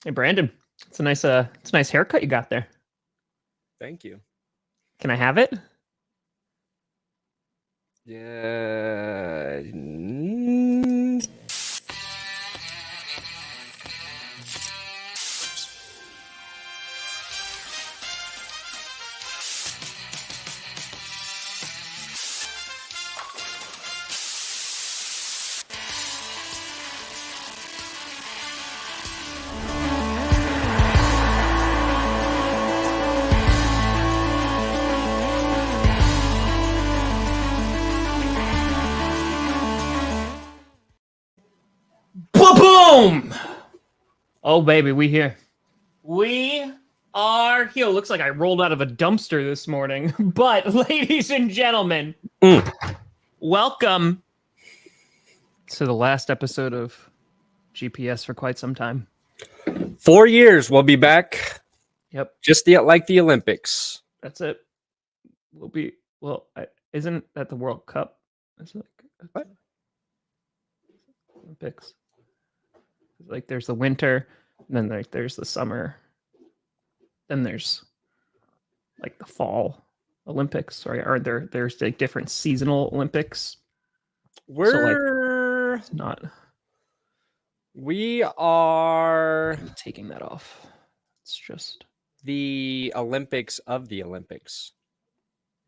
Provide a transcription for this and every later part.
Hey, Brandon, it's a nice haircut you got there. Thank you. Can I have it? Yeah. Boom! Oh, baby, we here. We are here. Looks like I rolled out of a dumpster this morning. But, ladies and gentlemen, welcome to the last episode of GPS for quite some time. 4 years, we'll be back. Yep, Just like the Olympics. that's it. Isn't that the World Cup? Is it What? Olympics. Like there's the winter, and then there's the summer. Then there's like the fall Olympics, right? Or there's like different seasonal Olympics. We're It's not we are I'm taking that off. It's just the Olympics of the Olympics.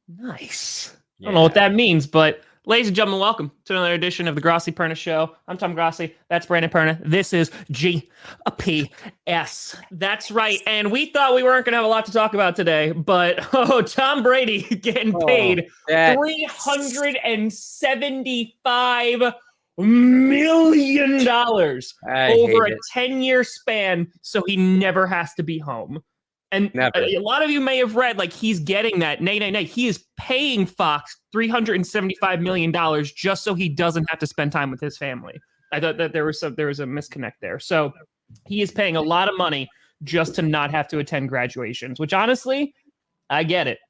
nice. I don't know what that means, but ladies and gentlemen, welcome to another edition of the Grossi Perna Show. I'm Tom Grossi. That's Brandon Perna. This is GPS. That's right. And we thought we weren't going to have a lot to talk about today, but Tom Brady getting paid $375 million over a 10-year span so he never has to be home. And a lot of you may have read, like, he's getting that. Nay. He is paying Fox $375 million just so he doesn't have to spend time with his family. I thought that there was a misconnect there. So he is paying a lot of money just to not have to attend graduations, which honestly, I get it.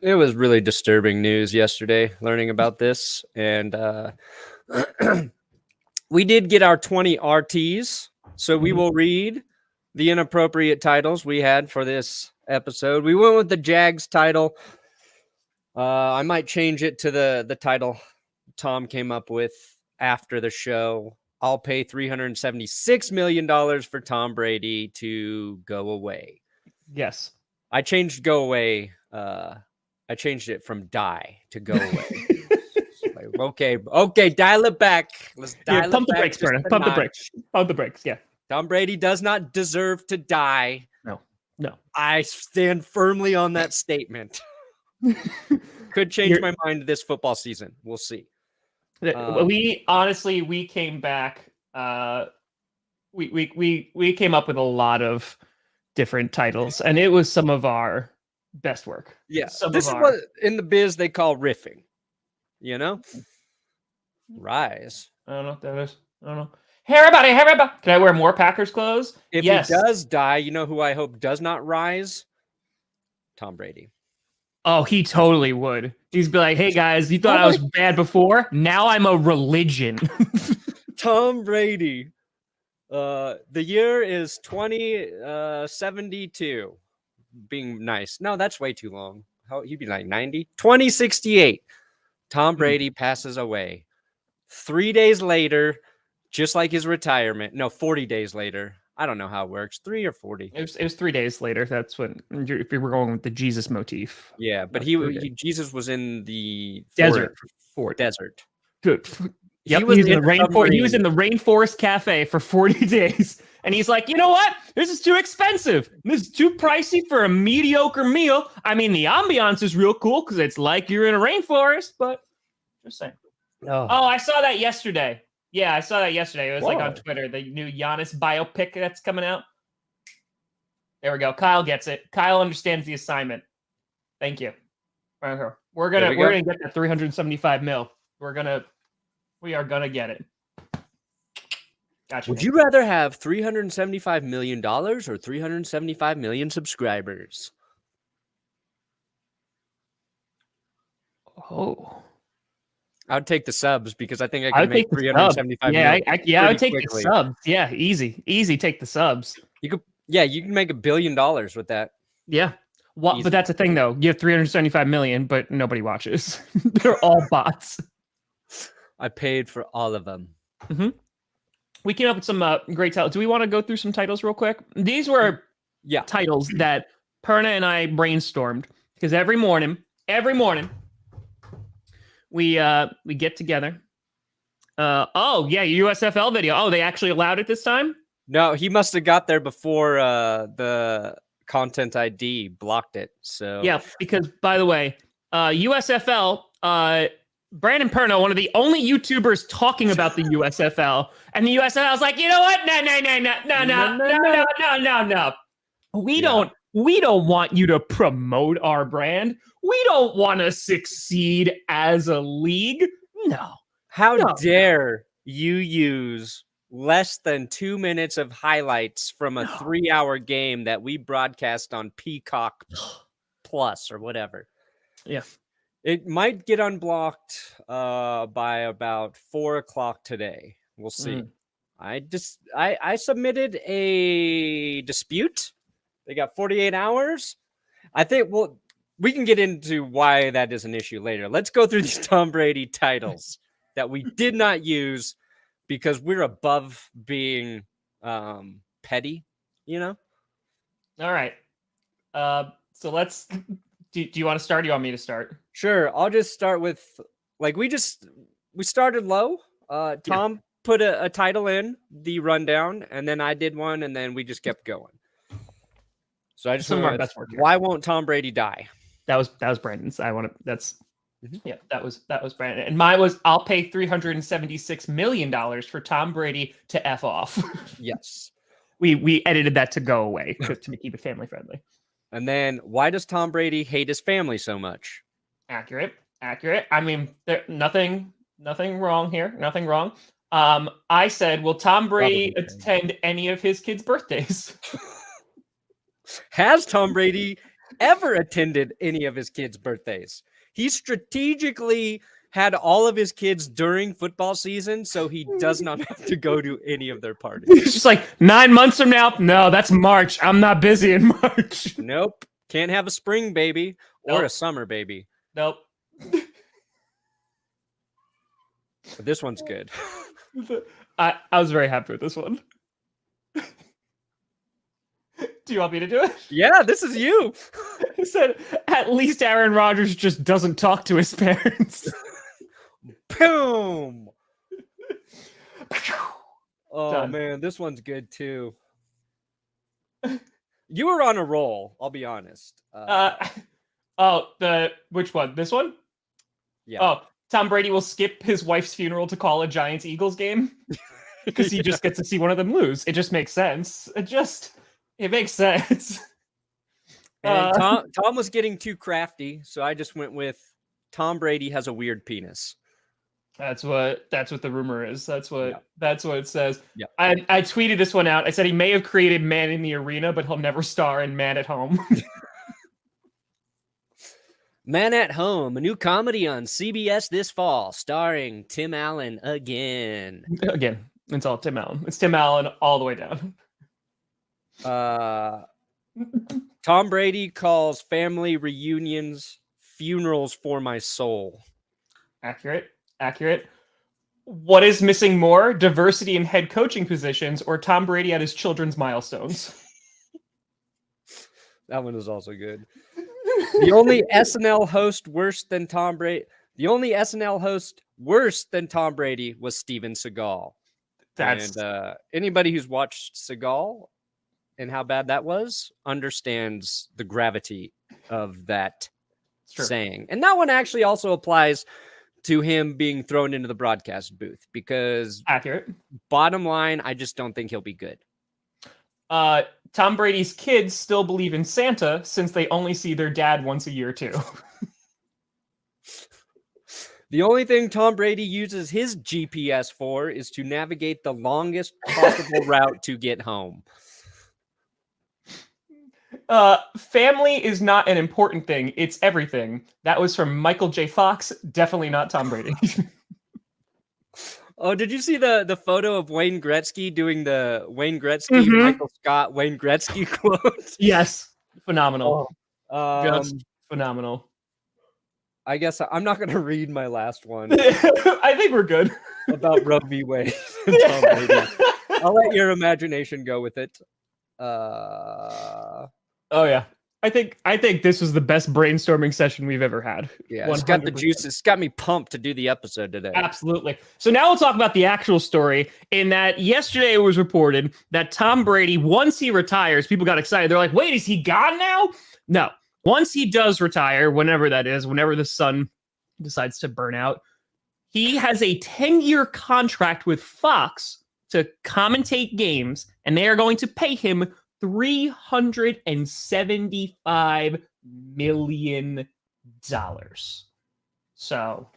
It was really disturbing news yesterday, learning about this. And we did get our 20 RTs. So we will read the inappropriate titles we had for this episode. We went with the Jags title. I might change it to the title Tom came up with after the show. I'll pay $376 million for Tom Brady to go away. Yes. I changed go away. I changed it from die to go away. Okay, dial it back. Let's dial pump it the back. Brakes, Perna. Pump the brakes. Pump the brakes. Yeah. Tom Brady does not deserve to die. No. I stand firmly on that statement. Could change my mind this football season. We'll see. We came back. We came up with a lot of different titles, and it was some of our best work. Yeah, this is what in the biz they call riffing. You know, rise. I don't know what that is. I don't know. Hey everybody! Can I wear more Packers clothes? If he does die, you know who I hope does not rise? Tom Brady. Oh, he totally would. He'd be like, "Hey guys, you thought I was bad before? Now I'm a religion." Tom Brady. The year is 2072. Being nice. No, that's way too long. He'd be like 90. 2068. Tom Brady passes away. 3 days later, just like his retirement. No, 40 days later. I don't know how it works. 3 or 40. It was 3 days later. That's when, if you were going with the Jesus motif. Yeah, but Jesus was in the desert. Desert. Good. Yep, he was in the rainforest. He was in the Rainforest Cafe for 40 days. And he's like, you know what? This is too expensive. This is too pricey for a mediocre meal. I mean, the ambiance is real cool because it's like you're in a rainforest, but just saying. Oh, I saw that yesterday. Yeah, I saw that yesterday. It was like on Twitter, the new Giannis biopic that's coming out. There we go. Kyle gets it. Kyle understands the assignment. Thank you. Right here. We're gonna get that 375 mil. We are gonna get it. Gotcha. Would you rather have $375 million or 375 million subscribers? Oh. I would take the subs because I think I could make 375 million. I would take quickly. the subs. Yeah, easy. Take the subs. You can make $1 billion with that. Yeah. Well, but that's the thing, though. You have 375 million, but nobody watches. They're all bots. I paid for all of them. Mm-hmm. We came up with some great titles. Do we want to go through some titles real quick? These were titles that Perna and I brainstormed because every morning we get together. USFL video. Oh, they actually allowed it this time? No, he must have got there before the content ID blocked it. So yeah, because by the way, USFL, Brandon Perna, one of the only YouTubers talking about the USFL, and the USFL was like, you know what? No. We don't want you to promote our brand. We don't want to succeed as a league. No. How dare you use less than 2 minutes of highlights from a 3-hour game that we broadcast on Peacock Plus or whatever? Yeah. It might get unblocked by about 4:00 today. We'll see. I submitted a dispute. They got 48 hours. I think we can get into why that is an issue later. Let's go through these Tom Brady titles that we did not use because we're above being petty, you know? All right. So let's... Do you want to start or do you want me to start? Sure. I'll just start with, we started low. Tom put a title in, the rundown, and then I did one, and then we just kept going. So I just went with, why won't Tom Brady die? That was Brandon's. That was Brandon. And mine was, I'll pay $376 million for Tom Brady to F off. Yes. We edited that to go away to keep it family friendly. And then, why does Tom Brady hate his family so much? Accurate. I mean, nothing wrong here. Nothing wrong. I said, will Tom Brady attend any of his kids' birthdays? Has Tom Brady ever attended any of his kids' birthdays? He strategically had all of his kids during football season, so he does not have to go to any of their parties. It's just like 9 months from now. No, that's March. I'm not busy in March. Nope. Can't have a spring baby or a summer baby. Nope. But this one's good. I was very happy with this one. Do you want me to do it? Yeah, this is you. He said, at least Aaron Rodgers just doesn't talk to his parents. Boom. Oh, man, this one's good, too. You were on a roll, I'll be honest. Which one? This one? Yeah. Oh, Tom Brady will skip his wife's funeral to call a Giants-Eagles game because he just gets to see one of them lose. It just makes sense. It makes sense. And Tom was getting too crafty, so I just went with Tom Brady has a weird penis. That's what the rumor is. That's what it says. Yeah. I tweeted this one out. I said he may have created Man in the Arena, but he'll never star in Man at Home. Man at Home, a new comedy on CBS this fall, starring Tim Allen again. Again, it's all Tim Allen. It's Tim Allen all the way down. Tom Brady calls family reunions funerals for my soul. Accurate. What is missing more? Diversity in head coaching positions or Tom Brady at his children's milestones? That one is also good. The only SNL host worse than Tom Brady. The only SNL host worse than Tom Brady was Steven Seagal. And anybody who's watched Seagal and how bad that was understands the gravity of that saying. And that one actually also applies to him being thrown into the broadcast booth because accurate. Bottom line, I just don't think he'll be good. Tom Brady's kids still believe in Santa since they only see their dad once a year too. The only thing Tom Brady uses his GPS for is to navigate the longest possible route to get home. Family is not an important thing. It's everything. That was from Michael J. Fox. Definitely not Tom Brady. Oh, did you see the photo of Wayne Gretzky doing the Wayne Gretzky, Michael Scott, Wayne Gretzky quote? Yes. Phenomenal. Oh, Just phenomenal. I guess I'm not going to read my last one. I think we're good. About Roe v. Wade and Tom Brady. I'll let your imagination go with it. Oh yeah. I think this was the best brainstorming session we've ever had. Yeah, it's got the juices. It's got me pumped to do the episode today. Absolutely. So now we'll talk about the actual story. In that yesterday it was reported that Tom Brady, once he retires, people got excited. They're like, wait, is he gone now? No. Once he does retire, whenever that is, whenever the sun decides to burn out, he has a 10-year contract with Fox to commentate games, and they are going to pay him $375 million. So,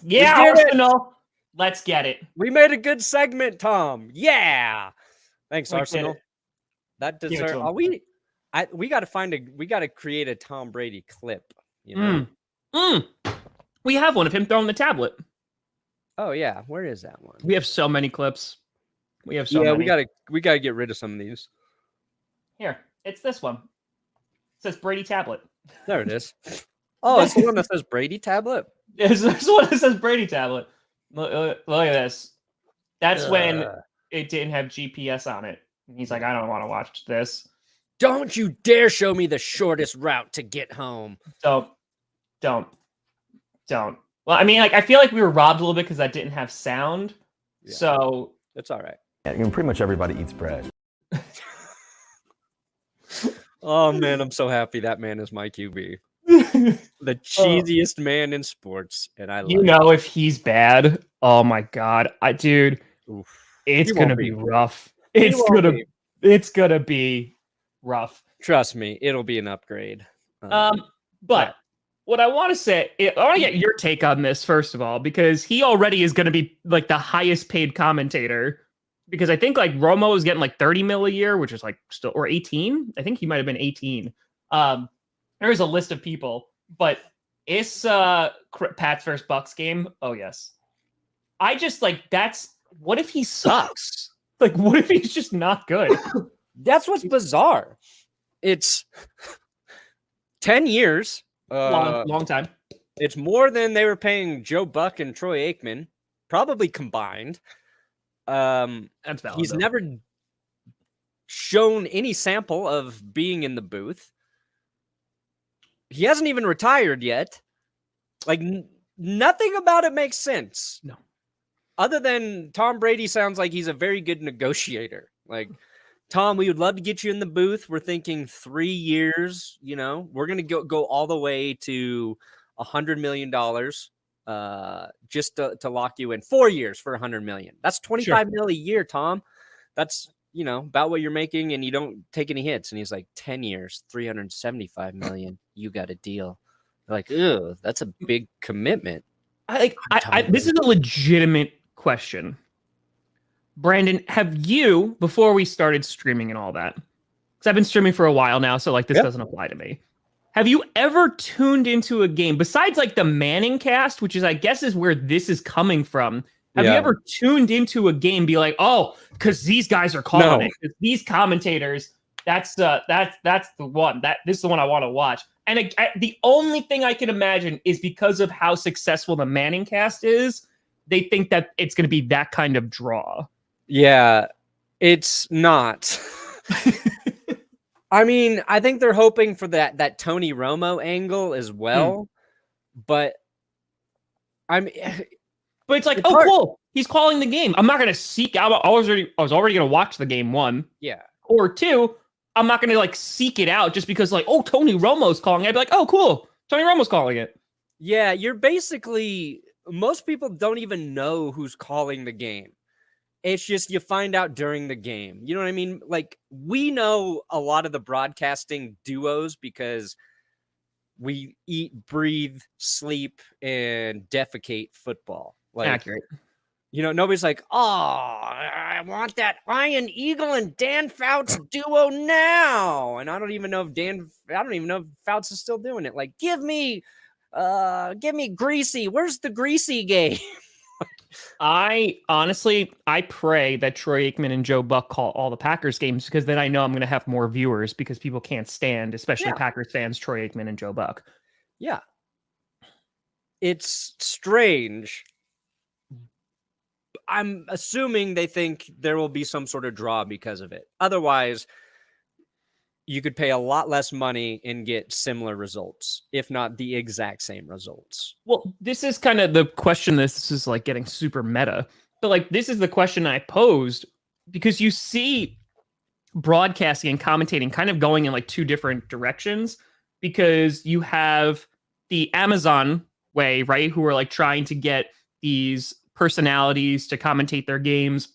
yeah, Arsenal, let's get it. We made a good segment, Tom. Yeah, thanks, Arsenal. That deserves. We got to create a Tom Brady clip. You know, we have one of him throwing the tablet. Oh yeah, where is that one? We have so many clips. We have so many. we gotta get rid of some of these. Here, it's this one. It says Brady tablet. There it is. Oh, it's the one that says Brady tablet? It's this one that says Brady tablet. Look at this. That's when it didn't have GPS on it. And he's like, I don't want to watch this. Don't you dare show me the shortest route to get home. Don't. Well, I mean, like, I feel like we were robbed a little bit because that didn't have sound. Yeah. So it's all right. Yeah, pretty much everybody eats bread. Oh man, I'm so happy that man is my QB. The cheesiest man in sports, and I love know, if he's bad, oh my god, dude, it's gonna be rough. It's gonna be rough. Trust me, it'll be an upgrade. But what I want to say, I want to get your take on this first of all, because he already is going to be like the highest paid commentator. Because I think like Romo is getting like 30 mil a year, which is like still, or 18. I think he might have been 18. There's a list of people, but it's Pat's first Bucks game. Oh yes. I just like, what if he sucks? Like, what if he's just not good? That's what's bizarre. It's 10 years. Long time. It's more than they were paying Joe Buck and Troy Aikman, probably combined. That's valid, he's never shown any sample of being in the booth. He hasn't even retired yet. Like, nothing about it makes sense. No. Other than Tom Brady sounds like he's a very good negotiator. Like, Tom, we would love to get you in the booth. We're thinking 3 years. You know, we're going to go all the way to $100 million. Just to lock you in 4 years for $100 million. That's 25 mil a year, Tom. That's, you know, about what you're making, and you don't take any hits. And he's like, 10 years, 375 million. You got a deal. They're like, ew, that's a big commitment. This is a legitimate question. Brandon, have you, before we started streaming and all that, because I've been streaming for a while now, so like this doesn't apply to me. Have you ever tuned into a game besides like the Manning cast, which is, I guess, is where this is coming from? Have you ever tuned into a game, be like, oh, because these guys are calling it, these commentators, that's the one, this is the one I want to watch. And the only thing I can imagine is because of how successful the Manning cast is, they think that it's going to be that kind of draw. Yeah, it's not. I mean, I think they're hoping for that Tony Romo angle as well, but it's like, oh, cool, he's calling the game. I'm not going to seek out. I was already going to watch the game, one. Yeah. Or two, I'm not going to like seek it out just because like, oh, Tony Romo's calling it. I'd be like, oh, cool, Tony Romo's calling it. Yeah, you're basically, most people don't even know who's calling the game. It's just you find out during the game. You know what I mean? Like, we know a lot of the broadcasting duos because we eat, breathe, sleep, and defecate football. Like, accurate. nobody's like, oh, I want that Iron Eagle and Dan Fouts duo now. And I don't even know if Fouts is still doing it. Like, give me Greasy. Where's the Greasy game? I pray that Troy Aikman and Joe Buck call all the Packers games, because then I know I'm going to have more viewers, because people can't stand, especially Packers fans, Troy Aikman and Joe Buck. Yeah. It's strange. I'm assuming they think there will be some sort of draw because of it. Otherwise, you could pay a lot less money and get similar results, if not the exact same results. Well, this is kind of the question. This is like getting super meta, but like, this is the question I posed, because you see broadcasting and commentating kind of going in like two different directions, because you have the Amazon way, right? Who are like trying to get these personalities to commentate their games,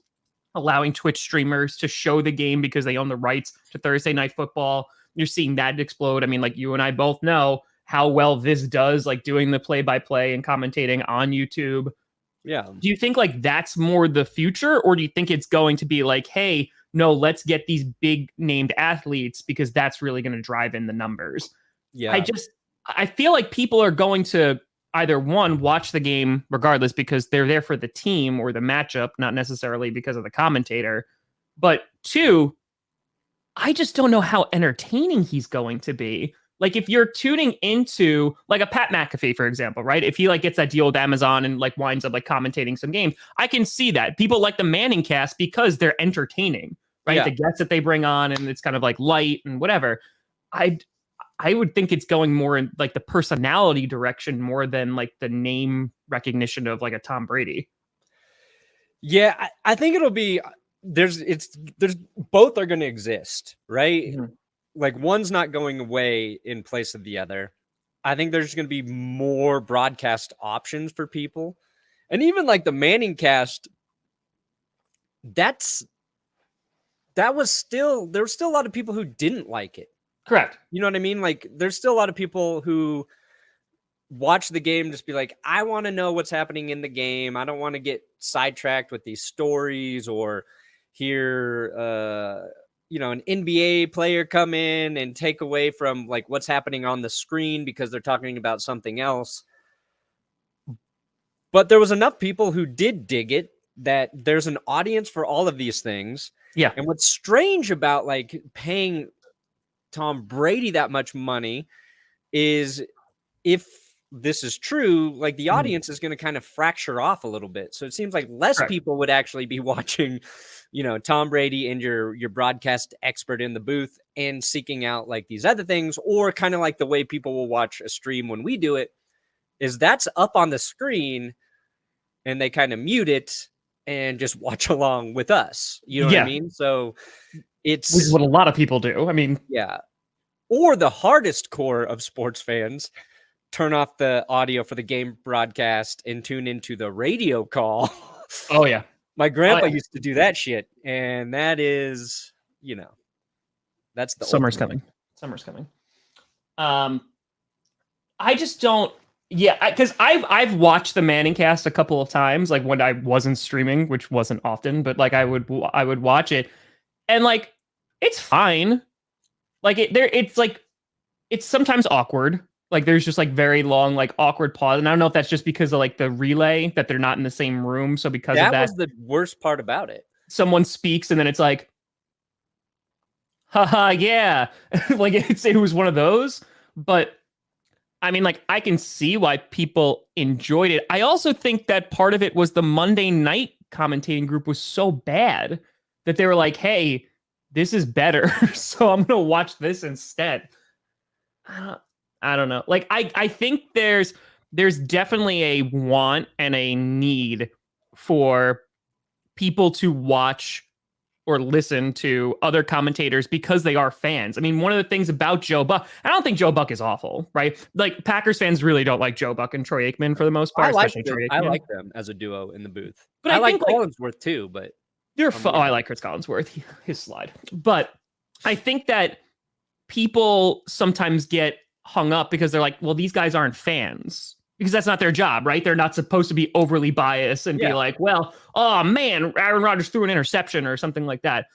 allowing Twitch streamers to show the game because they own the rights to Thursday Night Football. You're seeing that explode. I mean, like, you and I both know how well this does, like doing the play-by-play and commentating on YouTube. Yeah. Do you think like that's more the future, or do you think it's going to be like, hey, no, let's get these big named athletes because that's really going to drive in the numbers? Yeah. I feel like people are going to either, one, watch the game regardless because they're there for the team or the matchup, not necessarily because of the commentator. But two, I just don't know how entertaining he's going to be. Like, if you're tuning into like a Pat McAfee, for example, right? If he like gets that deal with Amazon and like winds up like commentating some games, I can see that. People like the Manning cast because they're entertaining, right? Yeah. The guests that they bring on, and it's kind of like light and whatever. I would think it's going more in like the personality direction more than like the name recognition of like a Tom Brady. Yeah, I think it'll be there's both are going to exist, right? Mm-hmm. Like, one's not going away in place of the other. I think there's going to be more broadcast options for people. And even like the Manning cast, there was still a lot of people who didn't like it. Correct. You know what I mean? Like, there's still a lot of people who watch the game just be like, I want to know what's happening in the game. I don't want to get sidetracked with these stories or hear an NBA player come in and take away from like what's happening on the screen because they're talking about something else. But there was enough people who did dig it that there's an audience for all of these things. Yeah. And what's strange about like paying Tom Brady that much money is, if this is true, like the audience is going to kind of fracture off a little bit. So it seems like less people would actually be watching, Tom Brady and your broadcast expert in the booth and seeking out like these other things, or kind of like the way people will watch a stream when we do it, is that's up on the screen and they kind of mute it and just watch along with us. You know what I mean? So which is what a lot of people do. I mean, yeah. Or the hardest core of sports fans, turn off the audio for the game broadcast and tune into the radio call. Oh yeah. My grandpa used to do that shit. And that is, that's the summer's ultimate. coming. Summer's coming. I just don't. Yeah, because I've watched the Manning cast a couple of times, like when I wasn't streaming, which wasn't often, but like I would watch it, and like it's fine. Like it's sometimes awkward. Like there's just like very long, like awkward pause, and I don't know if that's just because of like the relay that they're not in the same room. So because of that, was the worst part about it. Someone speaks, and then it's like, haha, yeah, like it was one of those, but. I mean, like, I can see why people enjoyed it. I also think that part of it was the Monday night commentating group was so bad that they were like, hey, this is better. So I'm going to watch this instead. I don't know. Like, I think there's definitely a want and a need for people to watch or listen to other commentators because they are fans. I mean, one of the things about Joe Buck, I don't think Joe Buck is awful, right? Like Packers fans really don't like Joe Buck and Troy Aikman for the most part. I like them as a duo in the booth. But I like think Collinsworth too, but I like Chris Collinsworth, his slide. But I think that people sometimes get hung up because they're like, well, these guys aren't fans. because that's not their job, right? They're not supposed to be overly biased and be like, well, oh man, Aaron Rodgers threw an interception or something like that.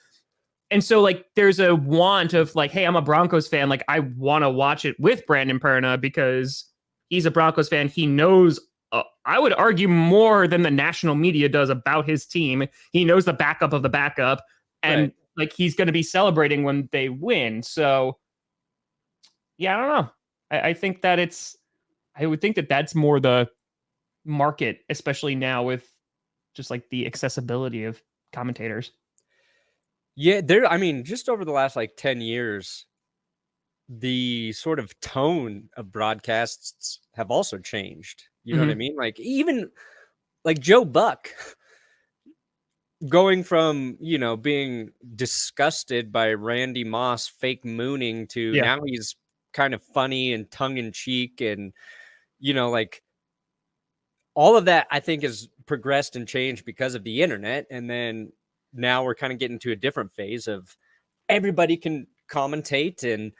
And so like there's a want of like, hey, I'm a Broncos fan. Like I want to watch it with Brandon Perna because he's a Broncos fan. He knows, I would argue, more than the national media does about his team. He knows the backup of the backup. And like he's going to be celebrating when they win. So yeah, I don't know. I think that I would think that that's more the market, especially now with just like the accessibility of commentators. Yeah, I mean, just over the last like 10 years, the sort of tone of broadcasts have also changed. You know what I mean? Like even like Joe Buck going from, being disgusted by Randy Moss fake mooning to now he's kind of funny and tongue in cheek. And, like all of that, I think, has progressed and changed because of the internet. And then now we're kind of getting to a different phase of everybody can commentate and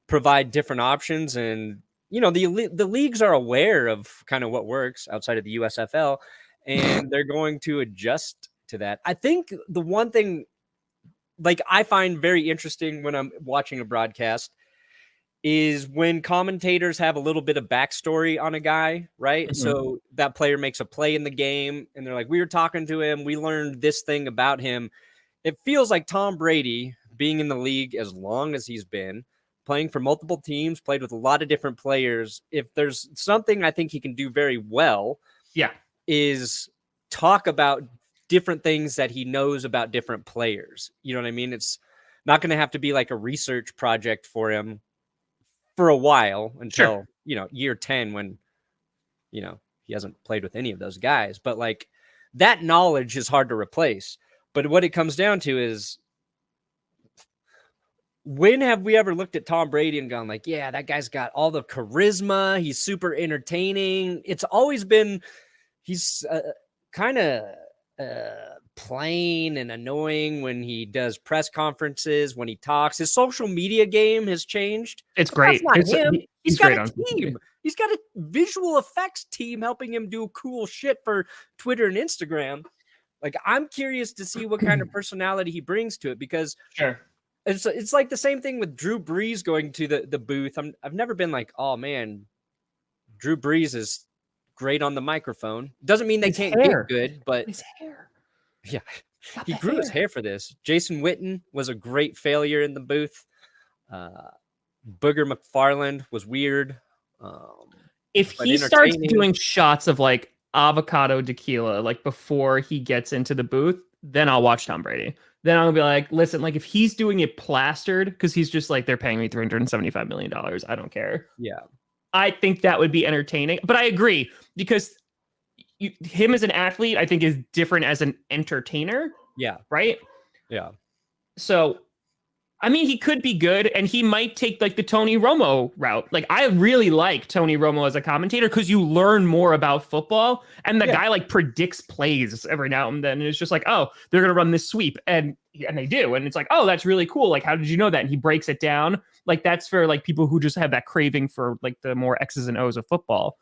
provide different options. And, the leagues are aware of kind of what works outside of the USFL, and they're going to adjust to that. I think the one thing like I find very interesting when I'm watching a broadcast is when commentators have a little bit of backstory on a guy, right? So that player makes a play in the game and they're like, we were talking to him, we learned this thing about him. It feels like Tom Brady, being in the league as long as he's been, playing for multiple teams, played with a lot of different players. If there's something I think he can do very well, is talk about different things that he knows about different players. You know what I mean? It's not going to have to be like a research project for him for a while until, year 10 when, he hasn't played with any of those guys. But like that knowledge is hard to replace. But what it comes down to is, when have we ever looked at Tom Brady and gone like, yeah, that guy's got all the charisma. He's super entertaining. It's always been, he's kind of plain and annoying when he does press conferences, when he talks. His social media game has changed. It's great. That's not him. He's got a team. He's got a visual effects team helping him do cool shit for Twitter and Instagram. Like, I'm curious to see what kind of personality he brings to it, because it's like the same thing with Drew Brees going to the booth. I've never been like, oh man, Drew Brees is great on the microphone. Doesn't mean they can't get good, but his hair. Yeah, he grew his hair for this. Jason Witten was a great failure in the booth. Booger McFarland was weird. If he starts doing shots of like avocado tequila, like before he gets into the booth, then I'll watch Tom Brady. Then I'll be like, listen, like if he's doing it plastered, because he's just like, they're paying me $375 million. I don't care. Yeah. I think that would be entertaining. But I agree, because him as an athlete, I think, is different as an entertainer. Yeah. Right? Yeah. So, I mean, he could be good, and he might take like the Tony Romo route. Like, I really like Tony Romo as a commentator because you learn more about football, and the guy like predicts plays every now and then. And it's just like, oh, they're gonna run this sweep, and they do, and it's like, oh, that's really cool. Like, how did you know that? And he breaks it down. Like, that's for like people who just have that craving for like the more X's and O's of football.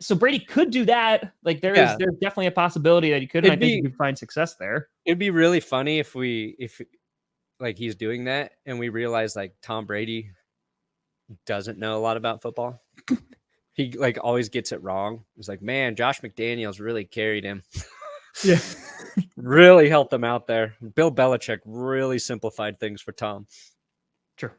So Brady could do that. Like, there's definitely a possibility that he could, and I think he could find success there. It'd be really funny if like he's doing that and we realize like Tom Brady doesn't know a lot about football. He like always gets it wrong. It's like, man, Josh McDaniels really carried him. Yeah. Really helped him out there. Bill Belichick really simplified things for Tom. True.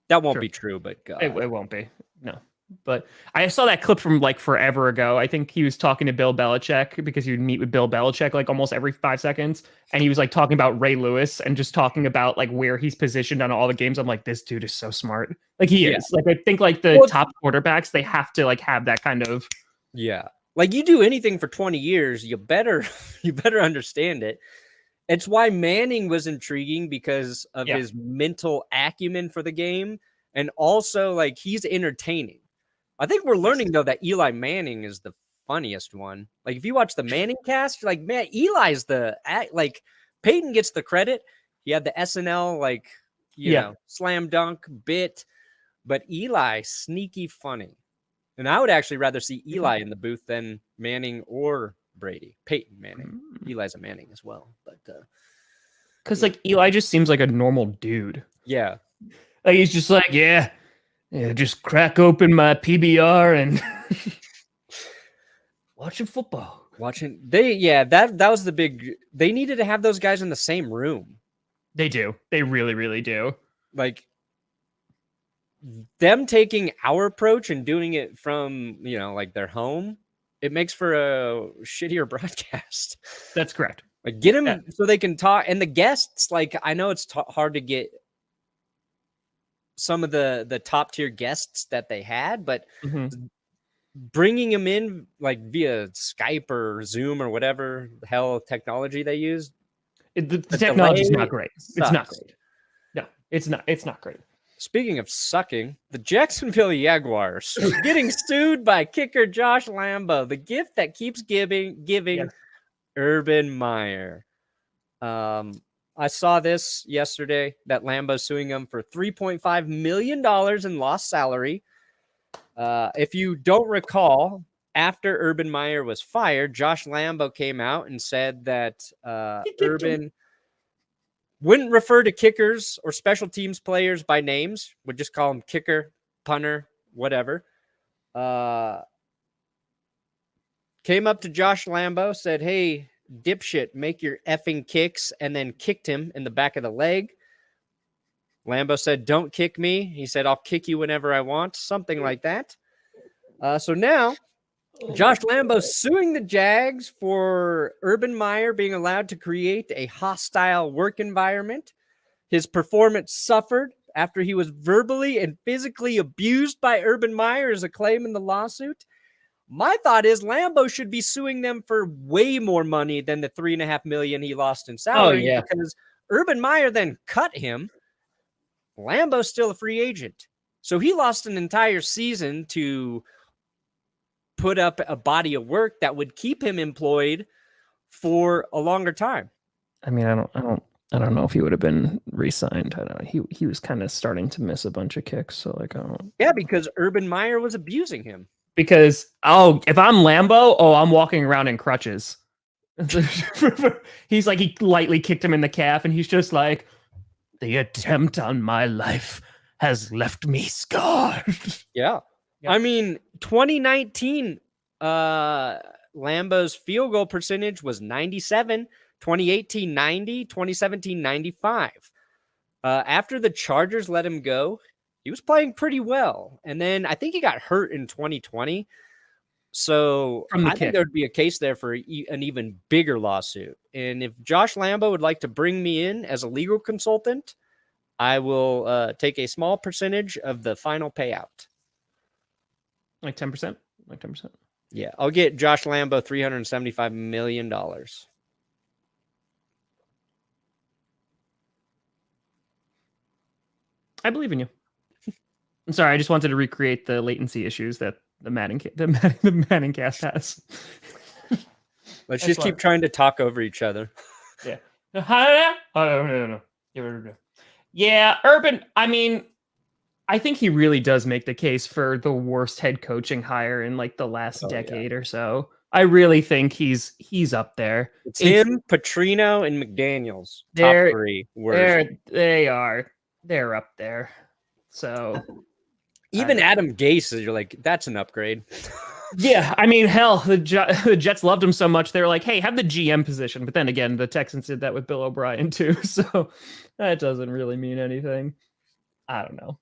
That won't be true, but God. It won't be. No. But I saw that clip from like forever ago. I think he was talking to Bill Belichick, because he would meet with Bill Belichick like almost every 5 seconds. And he was like talking about Ray Lewis and just talking about like where he's positioned on all the games. I'm like, this dude is so smart. Like he is. Like, I think like the top quarterbacks, they have to like have that kind of. Yeah. Like, you do anything for 20 years, you better understand it. It's why Manning was intriguing, because of his mental acumen for the game. And also like he's entertaining. I think we're learning, though, that Eli Manning is the funniest one. Like, if you watch the Manning cast, you're like, man, Eli's like, Peyton gets the credit. He had the SNL, like, you know, slam dunk bit. But Eli, sneaky funny. And I would actually rather see Eli in the booth than Manning or Brady. Peyton Manning. Eli's a Manning as well. But because like Eli just seems like a normal dude. yeah. Like he's just like, yeah, just crack open my PBR and watching football. That was the big. They needed to have those guys in the same room. They do. They really, really do. Like them taking our approach and doing it from, like their home, it makes for a shittier broadcast. That's correct. Like get them so they can talk. And the guests, like I know it's hard to get some of the top tier guests that they had, but bringing them in like via Skype or Zoom or whatever the hell technology they use. The technology is not great. It's not great. No, it's not. It's not great. Speaking of sucking, the Jacksonville Jaguars getting sued by kicker Josh Lambo, the gift that keeps giving yes. Urban Meyer. I saw this yesterday that Lambo's suing him for $3.5 million in lost salary. If you don't recall, after Urban Meyer was fired, Josh Lambo came out and said that Urban wouldn't refer to kickers or special teams players by names, would just call them kicker, punter, whatever. Came up to Josh Lambo, said, hey, dipshit, make your effing kicks, and then kicked him in the back of the leg. Lambo said, don't kick me. He said, I'll kick you whenever I want, something like that. So now Josh Lambo suing the Jags for Urban Meyer being allowed to create a hostile work environment. His performance suffered after he was verbally and physically abused by Urban Meyer is a claim in the lawsuit. My thought is Lambo should be suing them for way more money than the $3.5 million he lost in salary. Oh, yeah. Because Urban Meyer then cut him. Lambo's still a free agent. So he lost an entire season to put up a body of work that would keep him employed for a longer time. I mean, I don't know if he would have been re-signed. I don't know. He was kind of starting to miss a bunch of kicks. So like, I don't. Yeah, because Urban Meyer was abusing him. Because if I'm Lambo, I'm walking around in crutches. He's like, he lightly kicked him in the calf, and he's just like, the attempt on my life has left me scarred. Yeah. Yep. I mean, 2019, Lambo's field goal percentage was 97, 2018, 90, 2017, 95. After the Chargers let him go, he was playing pretty well. And then I think he got hurt in 2020. So I think there would be a case there for an even bigger lawsuit. And if Josh Lambo would like to bring me in as a legal consultant, I will take a small percentage of the final payout. Like 10%? Like 10%? Yeah, I'll get Josh Lambo $375 million. I believe in you. I'm sorry, I just wanted to recreate the latency issues that the Manning cast has. Let's just keep trying to talk over each other. Yeah. No. Yeah, Urban, I mean, I think he really does make the case for the worst head coaching hire in like the last decade or so. I really think he's up there. It's him, Petrino, and McDaniels. Top three. They're up there. So even Adam Gase, you're like, that's an upgrade. Yeah, I mean, hell, the Jets loved him so much. They were like, hey, have the GM position. But then again, the Texans did that with Bill O'Brien too. So that doesn't really mean anything. I don't know.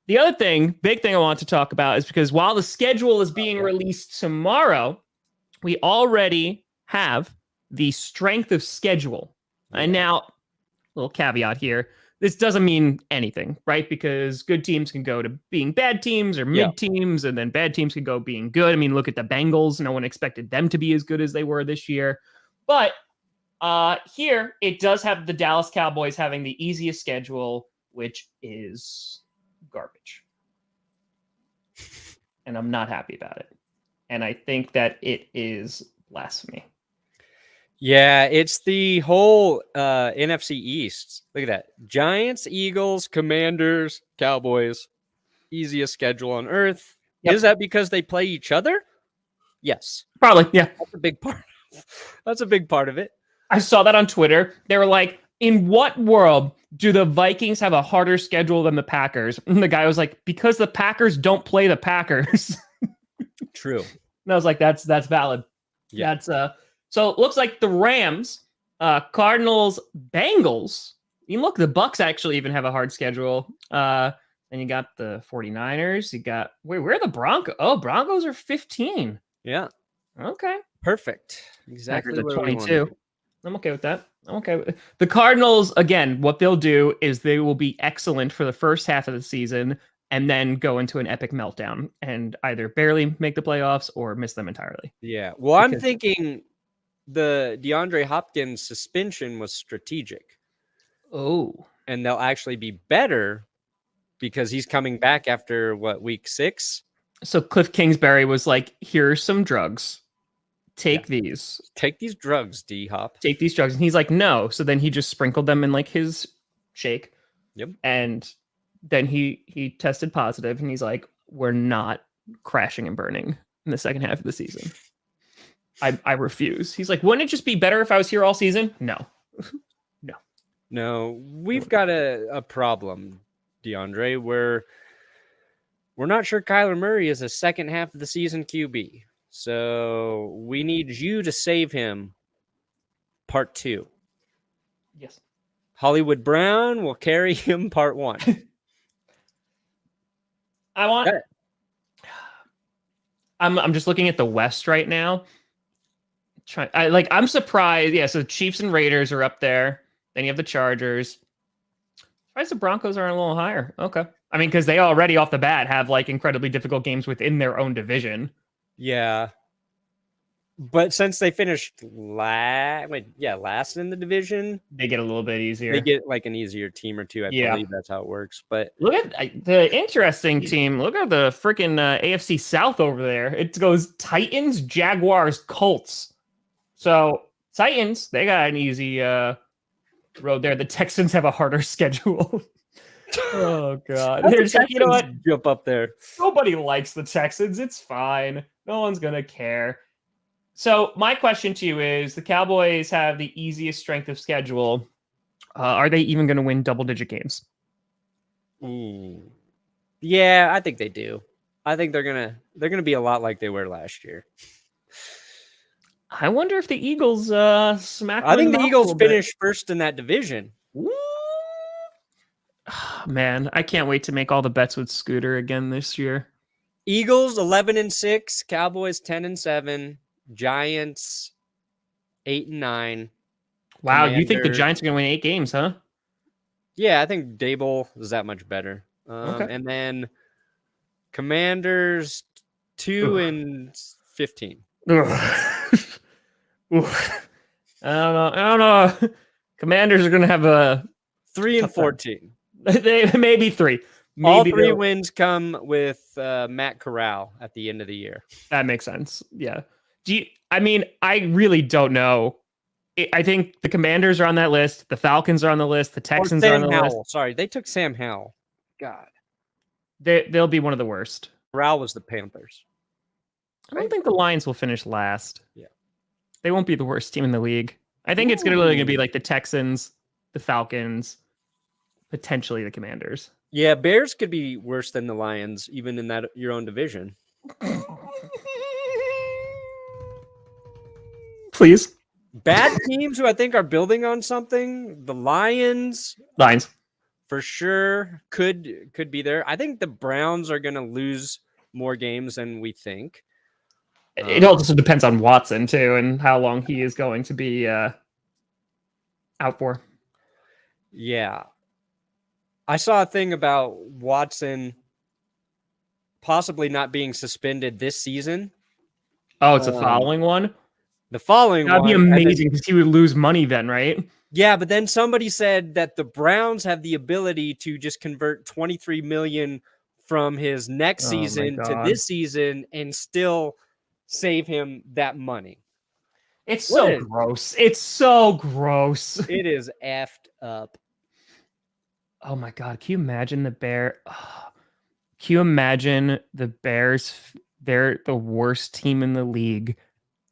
The other big thing I want to talk about is because while the schedule is being released tomorrow, we already have the strength of schedule. And now, little caveat here, this doesn't mean anything, right? Because good teams can go to being bad teams or mid teams, and then bad teams can go being good. I mean, look at the Bengals. No one expected them to be as good as they were this year. But here, it does have the Dallas Cowboys having the easiest schedule, which is garbage. And I'm not happy about it. And I think that it is blasphemy. Yeah, it's the whole NFC East. Look at that. Giants, Eagles, Commanders, Cowboys. Easiest schedule on earth. Yep. Is that because they play each other? Yes. Probably, yeah. That's a big part. That's a big part of it. I saw that on Twitter. They were like, in what world do the Vikings have a harder schedule than the Packers? And the guy was like, because the Packers don't play the Packers. True. And I was like, that's valid. Yeah. That's so it looks like the Rams, Cardinals, Bengals. You look, the Bucks actually even have a hard schedule. And you got the 49ers. You got where are the Broncos? Oh, Broncos are 15. Yeah. Okay. Perfect. Exactly. Packers what at we 22. wanted. I'm okay with that. I'm okay with it. The Cardinals, again, what they'll do is they will be excellent for the first half of the season and then go into an epic meltdown and either barely make the playoffs or miss them entirely. Yeah. Well, I'm thinking the DeAndre Hopkins suspension was strategic. Oh. And they'll actually be better because he's coming back after week 6? So Cliff Kingsbury was like, here's some drugs. Take these. Take these drugs, D-Hop. Take these drugs. And he's like, no. So then he just sprinkled them in like his shake. Yep. And then he tested positive and he's like, we're not crashing and burning in the second half of the season. I refuse. He's like, wouldn't it just be better if I was here all season? No. No, we've got a problem, DeAndre, where we're not sure Kyler Murray is a second half of the season QB. So we need you to save him. Part 2. Yes. Hollywood Brown will carry him part 1. I'm just looking at the West right now. I'm surprised. Yeah, so Chiefs and Raiders are up there. Then you have the Chargers. Surprised the Broncos aren't a little higher. Okay. I mean, because they already off the bat have like incredibly difficult games within their own division. Yeah. But since they finished last in the division, they get a little bit easier. They get like an easier team or two. I believe that's how it works. But look at the interesting team. Look at the freaking AFC South over there. It goes Titans, Jaguars, Colts. So Titans, they got an easy road there. The Texans have a harder schedule. Oh God! You know what? Jump up there. Nobody likes the Texans. It's fine. No one's gonna care. So my question to you is: the Cowboys have the easiest strength of schedule. Are they even going to win double-digit games? Yeah, I think they do. I think they're gonna be a lot like they were last year. I wonder if the Eagles smack. I think the Eagles finish first in that division. Man, I can't wait to make all the bets with Scooter again this year. Eagles 11-6, Cowboys 10-7, Giants 8-9. Wow, you think the Giants are going to win 8 games, huh? Yeah, I think Dable is that much better. Okay. And then Commanders 2-15. I don't know. Commanders are going to have a 3-14. They maybe 3. Maybe all 3 wins come with Matt Corral at the end of the year. That makes sense. Yeah. I really don't know. I think the Commanders are on that list. The Falcons are on the list. The Texans are on the list. Sorry, they took Sam Howell. God. They'll be one of the worst. Corral was the Panthers. I don't think the Lions will finish last. Yeah. They won't be the worst team in the league. I think it's going to be like the Texans, the Falcons, potentially the Commanders. Yeah, Bears could be worse than the Lions, even in that your own division. Please. Bad teams who I think are building on something. The Lions for sure could be there. I think the Browns are going to lose more games than we think. It also depends on Watson too, and how long he is going to be out for. Yeah. I saw a thing about Watson possibly not being suspended this season. Oh, it's the following one? The following That'd be amazing because he would lose money then, right? Yeah, but then somebody said that the Browns have the ability to just convert $23 million from his next season to this season and still save him that money. It's so gross. It's so gross. It is effed up. Oh my God. Can you imagine the Bear? Can you imagine the Bears? They're the worst team in the league,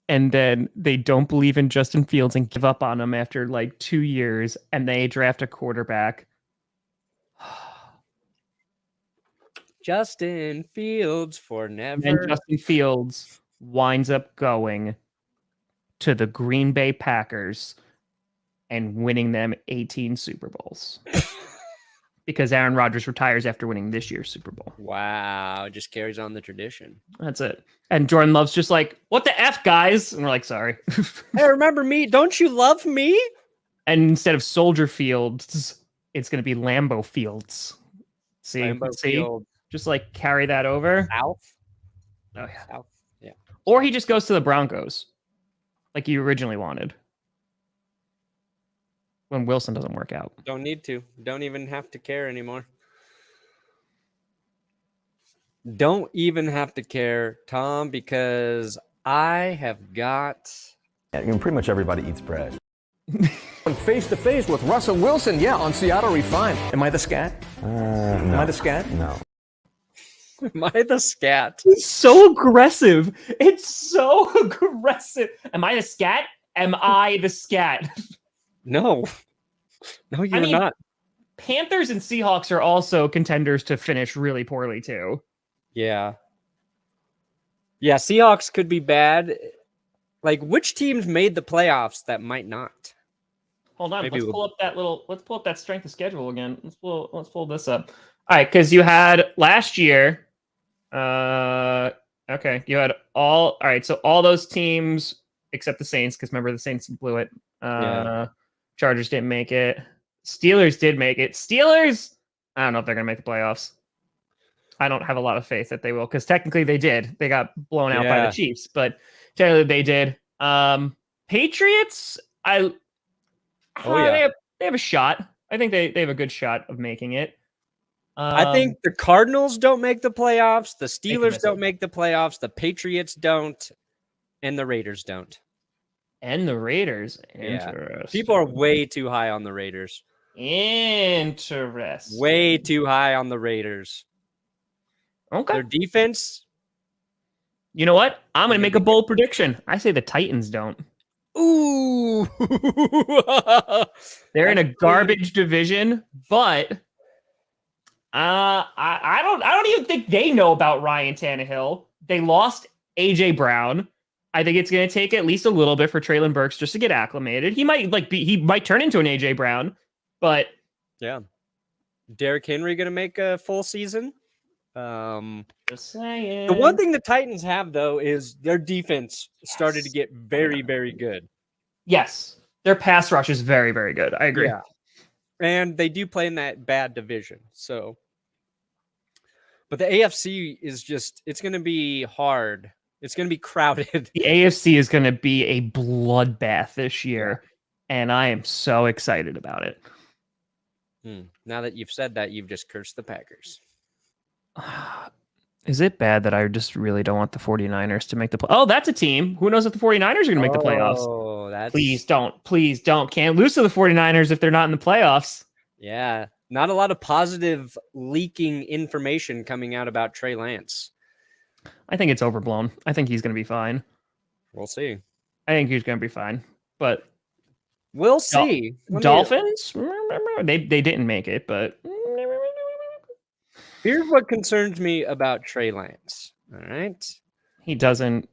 and then they don't believe in Justin Fields and give up on him after like 2 years, and they draft a quarterback. Justin Fields for never. And Justin Fields winds up going to the Green Bay Packers and winning them 18 Super Bowls. Because Aaron Rodgers retires after winning this year's Super Bowl. Wow, just carries on the tradition. That's it. And Jordan Love's just like, what the F, guys? And we're like, sorry. Hey, remember me? Don't you love me? And instead of Soldier Fields, it's going to be Lambeau Fields. See? Lambeau See? Field. Just like carry that over. South? Oh, yeah. South. Yeah. Or he just goes to the Broncos like you originally wanted. When Wilson doesn't work out. Don't need to. Don't even have to care anymore. Don't even have to care, Tom, because I have got... Yeah, pretty much everybody eats bread. Face to face with Russell Wilson, on Seattle Refined. Am I the scat? No. Am I the scat? No. Am I the scat? It's so aggressive. It's so aggressive. Am I the scat? Am I the scat? No. No, you're not. Panthers and Seahawks are also contenders to finish really poorly, too. Yeah. Yeah, Seahawks could be bad. Like, which teams made the playoffs that might not? Hold on. Maybe Let's pull up that strength of schedule again. Let's pull this up. All right, because you had last year. Okay, you had all right. So all those teams except the Saints, because remember the Saints blew it. Chargers didn't make it. Steelers did make it. Steelers, I don't know if they're going to make the playoffs. I don't have a lot of faith that they will, because technically they did. They got blown out by the Chiefs, but technically they did. Patriots, they have a shot. I think they have a good shot of making it. I think the Cardinals don't make the playoffs. The Steelers don't make the playoffs. The Patriots don't. And the Raiders don't. And the Raiders. Interesting. People are way too high on the Raiders. Interesting. Way too high on the Raiders. Okay. Their defense. You know what? I'm going to make a bold prediction. I say the Titans don't. Ooh. They're in a garbage division, but I don't even think they know about Ryan Tannehill. They lost AJ Brown. I think it's going to take at least a little bit for Treylon Burks just to get acclimated. He might turn into an AJ Brown, but yeah. Derrick Henry going to make a full season. Just saying. The one thing the Titans have though is their defense started to get very, very good. Yes, their pass rush is very, very good. I agree. Yeah. And they do play in that bad division. So, but the AFC is it's going to be hard. It's going to be crowded. The AFC is going to be a bloodbath this year, and I am so excited about it. Now that you've said that, you've just cursed the Packers. Is it bad that I just really don't want the 49ers to make the play? Oh, that's a team. Who knows if the 49ers are going to make the playoffs? Oh, that's... Please don't. Please don't. Can't lose to the 49ers if they're not in the playoffs. Yeah. Not a lot of positive leaking information coming out about Trey Lance. I think it's overblown. I think he's going to be fine. We'll see. I think he's going to be fine. But we'll see. Dolphins? They didn't make it, but here's what concerns me about Trey Lance. All right. He doesn't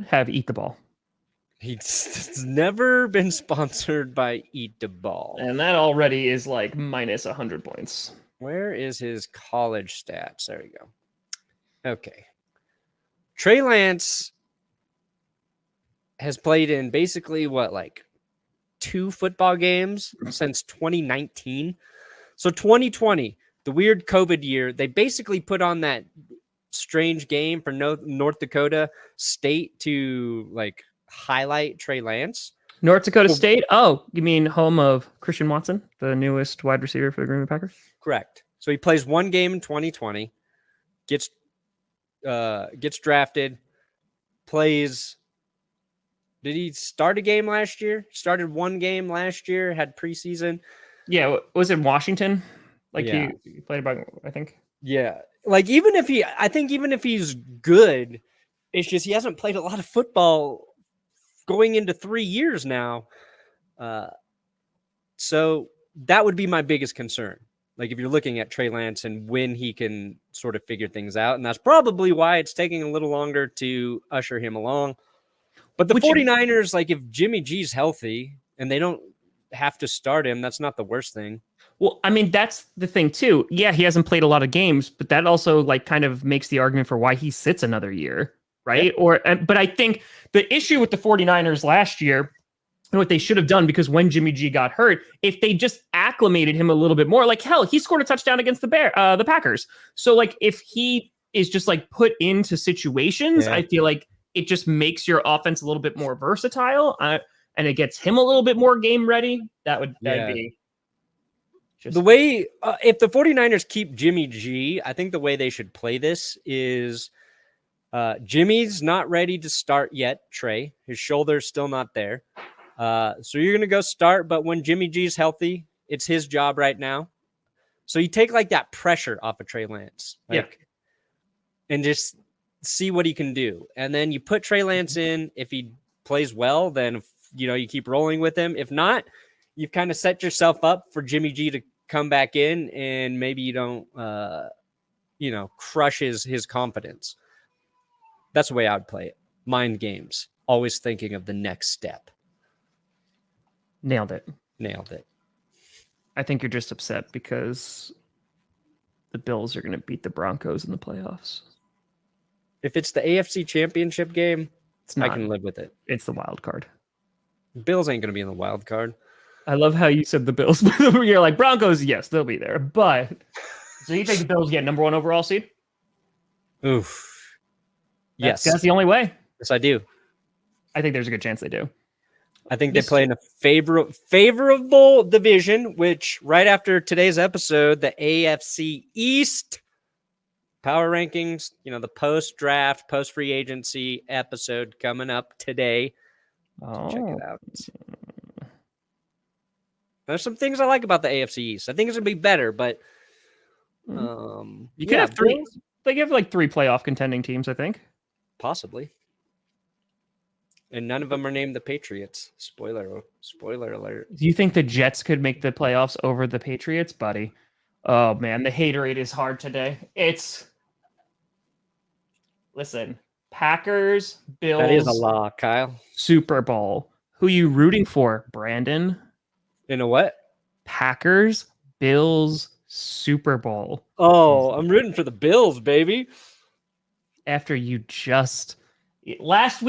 have Eat the Ball. He's never been sponsored by Eat the Ball. And that already is like minus 100 points. Where is his college stats? There we go. Okay. Trey Lance has played in basically 2 football games since 2019. So 2020, the weird COVID year, they basically put on that strange game for North Dakota State to highlight Trey Lance. North Dakota State? Oh, you mean home of Christian Watson, the newest wide receiver for the Green Bay Packers? Correct. So he plays one game in 2020, gets drafted, plays. Did he start a game last year? Started one game last year, had preseason. Yeah, was it Washington? Yeah. He played about, I think. Yeah. like even if he's good, it's just he hasn't played a lot of football going into 3 years now. So that would be my biggest concern. Like if you're looking at Trey Lance and when he can sort of figure things out, and that's probably why it's taking a little longer to usher him along. But the 49ers, like if Jimmy G's healthy and they don't have to start him, that's not the worst thing. Well, I mean, that's the thing too. Yeah, he hasn't played a lot of games, but that also like kind of makes the argument for why he sits another year, right? Yeah. But I think the issue with the 49ers last year, and what they should have done, because when Jimmy G got hurt, if they just acclimated him a little bit more, like hell, he scored a touchdown against the Packers. So like if he is just like put into situations, I feel like it just makes your offense a little bit more versatile, and it gets him a little bit more game ready. That'd be just the way. If the 49ers keep Jimmy G, I think the way they should play this is Jimmy's not ready to start yet. Trey, his shoulder's still not there. So you're going to go start, but when Jimmy G's healthy, it's his job right now. So you take like that pressure off of Trey Lance, and just see what he can do. And then you put Trey Lance in. If he plays well, then, you keep rolling with him. If not, you've kind of set yourself up for Jimmy G to come back in, and maybe you don't, crush his confidence. That's the way I would play it. Mind games, always thinking of the next step. Nailed it. I think you're just upset because the Bills are going to beat the Broncos in the playoffs. If it's the AFC Championship game, I can live with it. It's the wild card. Bills ain't going to be in the wild card. I love how you said the Bills. You're like, Broncos, yes, they'll be there. But so you think the Bills get number 1 overall seed? Oof. Yes. That's the only way. Yes, I do. I think there's a good chance they do. I think they play in a favorable division, which right after today's episode, the AFC East power rankings, the post-draft, post-free agency episode coming up today. Check it out. There's some things I like about the AFC East. I think it's going to be better, but you can have 3. They give like 3 playoff contending teams, I think. Possibly. And none of them are named the Patriots. Spoiler alert. Do you think the Jets could make the playoffs over the Patriots, buddy? Oh, man, the haterade is hard today. Listen, Packers, Bills. That is a law, Kyle. Super Bowl. Who you rooting for, Brandon? In a what? Packers, Bills, Super Bowl. Oh, I'm rooting for the Bills, baby. After you just... not last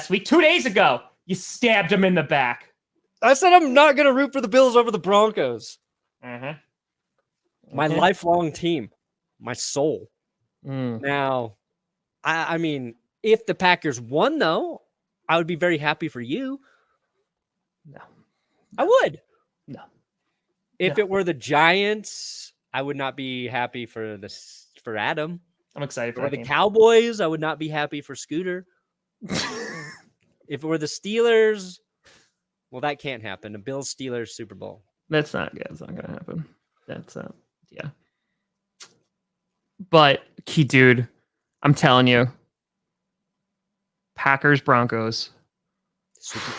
week, 2 days ago, you stabbed him in the back. I said I'm not going to root for the Bills over the Broncos. Uh-huh. My lifelong team, my soul. Now, I mean, if the Packers won, though, I would be very happy for you. No. I would. No. If it were the Giants, I would not be happy for Adam. I'm excited for the Cowboys. I would not be happy for Scooter. If it were the Steelers, well, that can't happen. The Bills Steelers Super Bowl. That's not good. It's not going to happen. That's yeah. But key dude, I'm telling you, Packers Broncos.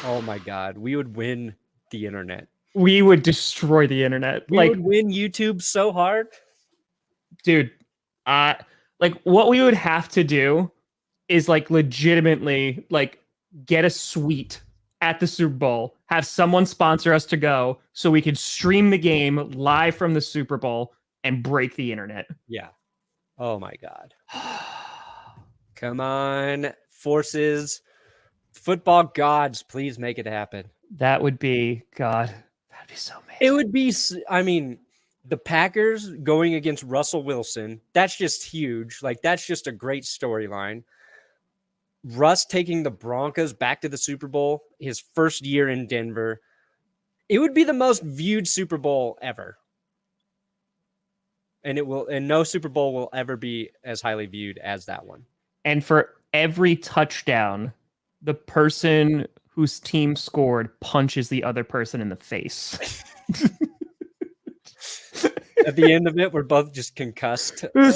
Oh my God, we would win the internet. We would destroy the internet. We would win YouTube so hard, dude. Like what we would have to do is like legitimately like get a suite at the Super Bowl, have someone sponsor us to go so we could stream the game live from the Super Bowl and break the internet. Yeah. Oh my God. Come on, forces, football gods, please make it happen. That would be, God, that'd be so amazing. It would be, I mean, the Packers going against Russell Wilson, that's just huge. Like, that's just a great storyline. Russ taking the Broncos back to the Super Bowl, his first year in Denver. It would be the most viewed Super Bowl ever. And no Super Bowl will ever be as highly viewed as that one. And for every touchdown, the person whose team scored punches the other person in the face. At the end of it, we're both just concussed. The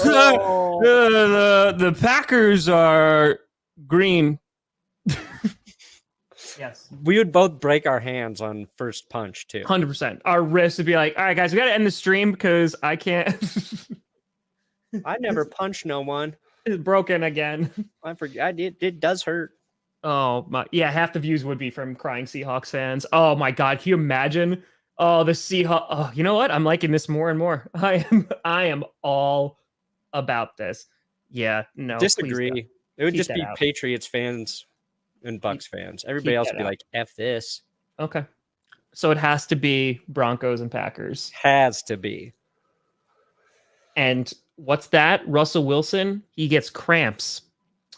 Packers are green. Yes. We would both break our hands on first punch, too. 100%. Our wrists would be like, all right, guys, we got to end the stream because I can't. I never punched no one. It's broken again. I forget. It does hurt. Oh, my. Yeah, half the views would be from crying Seahawks fans. Oh, my God. Can you imagine? Oh, the Seahawks. Oh, you know what? I'm liking this more and more. I am all about this. Yeah, no. Disagree. It would just be out. Patriots fans and Bucks fans. Everybody else would be like, F this. Okay. So it has to be Broncos and Packers. Has to be. And what's that? Russell Wilson, he gets cramps.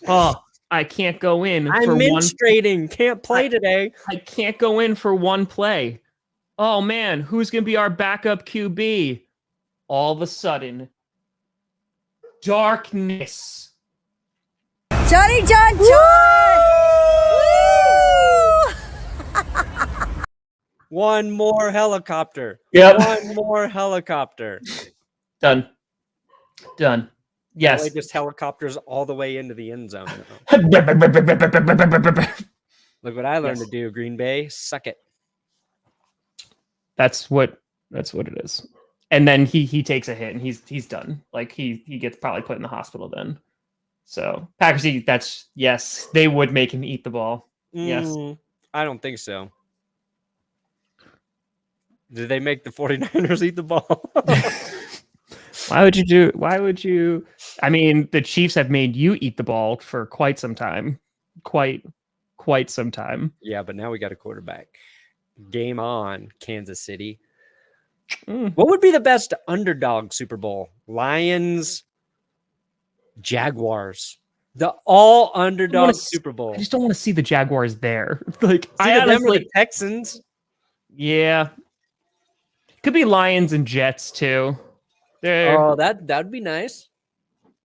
Oh, I can't go in. I'm menstruating. Can't play today. I can't go in for one play. Oh, man, who's going to be our backup QB? All of a sudden, darkness. Johnny John John! One more helicopter. Yep. One more helicopter. Done. Yes. It just helicopters all the way into the end zone. Look what I learned to do, Green Bay. Suck it. That's what it is. And then he takes a hit and he's done. Like he gets probably put in the hospital then. So Packers, yes, they would make him eat the ball. Yes. I don't think so. Did they make the 49ers eat the ball? Why would you? I mean, the Chiefs have made you eat the ball for quite some time. Quite some time. Yeah, but now we got a quarterback. Game on, Kansas City. What would be the best underdog Super Bowl? Lions, Jaguars. The all underdog Super Bowl. I just don't want to see the Jaguars there. Like I honestly, the Texans. Yeah. Could be Lions and Jets too. Oh, that'd be nice.